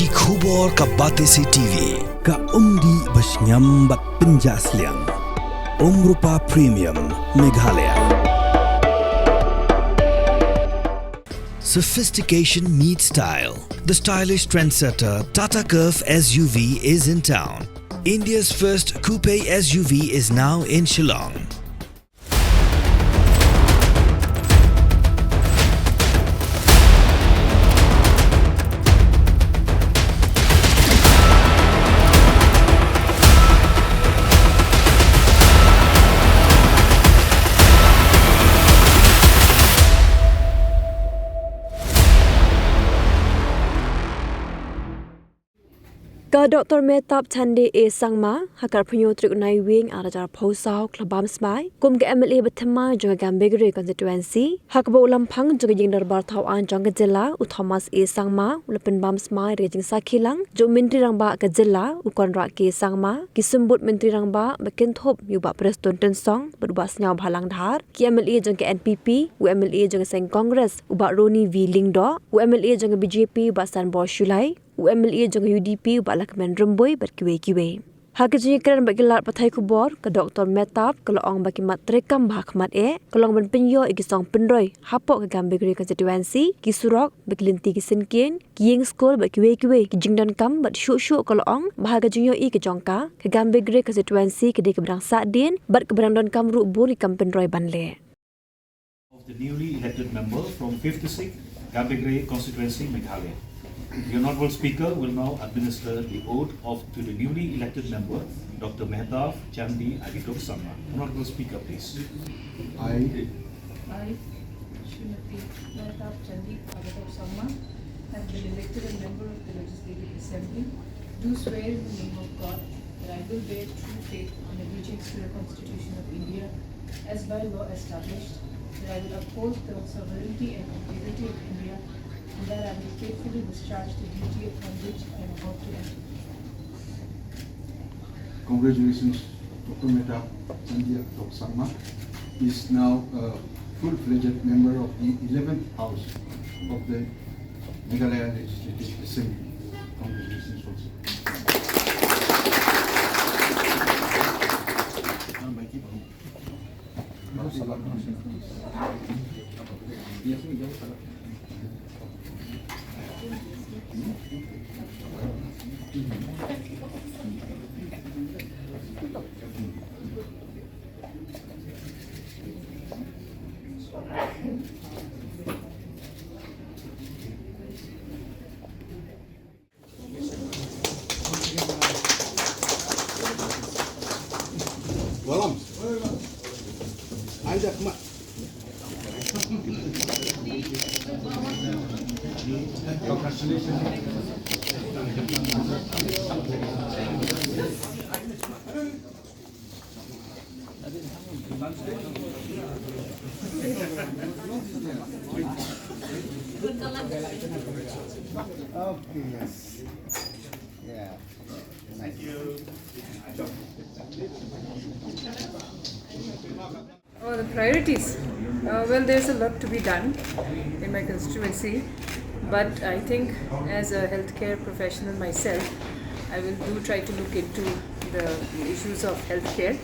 Ki khubor ka Batesi TV. Ka umdi basnyam bat penjasliang. Rupa Premium Meghalaya. Sophistication meets style. The stylish trendsetter Tata Curve SUV is in town. India's first coupe SUV is now in Shillong. Ka Dr. Mehtab Chandee Sangma hakar punyo trik unai wing arajar posau klabam Smai kum ke MLA Bathama Jong Gambegre constituency hakbo lampang jong jing darbar thawan Jong Jilla u Thomas Sangma ulapin bam Smai rejing sakhilang jo menteri rangba ka Jilla u konra ke Sangma kisumbut menteri rangba bakin thop yuba preston tensong berbas nyau bhalang dhar ki MLA jong ke NPP u MLA jong seng Congress u ba Roni V Lingdo u MLA jong BJP basan Boshulai UMLA jong UDP balak men remboi berkiwe-kiwe. Hakajini keren bagilar pathai kubor ke Dr. Mehtab kelong bagi mat trekam bahakmat kelong ben penyo igisong pendroi hapok ke Gambegre constituency ki surok baglinti ki senkin ki yeng skol berkiwe-kiwe ki jingdan kam bat syuk-syuk kelong bahaga jinyo ke jongka ke Gambegre constituency ke de kebrang sadin bat kebrang don kam ru buri kam pendroi banle. Of the newly elected member from 5th district Gambegre constituency Meghalaya. The Honourable Speaker will now administer the oath to the newly elected member, Dr. Mehtab Chandee Agitok Sangma. Honourable Speaker, please. I, Srimati Mehtab Chandee Agitok Sangma, have been elected a member of the Legislative Assembly. Do swear in the name of God that I will bear true faith and allegiance to the Constitution of India, as by law established, that I will uphold the sovereignty and integrity of India, and that I will faithfully discharge the duty upon which I am about to enter. Congratulations, Dr. Mehtab Chandee Sangma is now a full-fledged member of the 11th House of the Meghalaya Legislative Assembly. Congratulations also. Walam. Anda mak. Okay, yes. Yeah. Thank you. Oh, the priorities. Well, there's a lot to be done in my constituency, but I think as a healthcare professional myself, I will try to look into the issues of healthcare,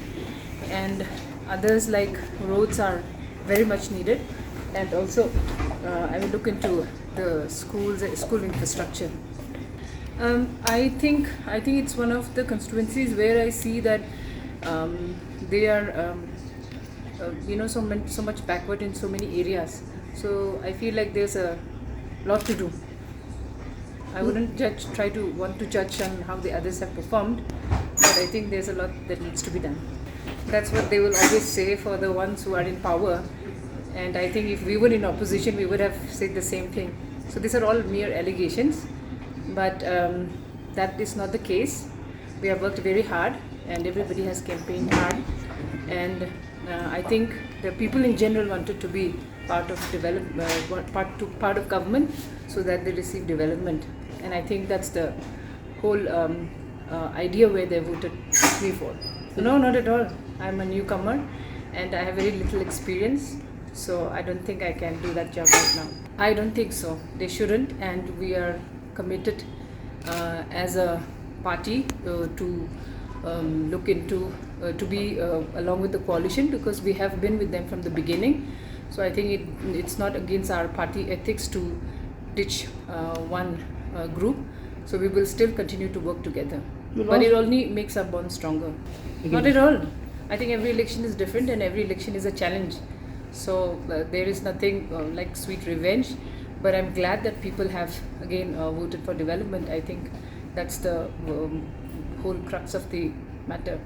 and others like roads are very much needed, and also I will look into the school infrastructure. I think it's one of the constituencies where I see that they are so much backward in so many areas. So I feel like there's a lot to do. I wouldn't want to judge on how the others have performed, but I think there's a lot that needs to be done. That's what they will always say for the ones who are in power, and I think if we were in opposition, we would have said the same thing. So these are all mere allegations, but that is not the case. We have worked very hard, and everybody has campaigned hard, and I think the people in general wanted to be part of part of government, so that they receive development, and I think that's the whole idea where they voted me for. No, not at all. I'm a newcomer, and I have very little experience, so I don't think I can do that job right now. I don't think so. They shouldn't, and we are committed as a party to look into to be along with the coalition, because we have been with them from the beginning. So I think it's not against our party ethics to ditch one group. So we will still continue to work together. But it only makes our bond stronger. Not at all. I think every election is different and every election is a challenge. So there is nothing like sweet revenge. But I'm glad that people have again voted for development. I think that's the whole crux of the matter.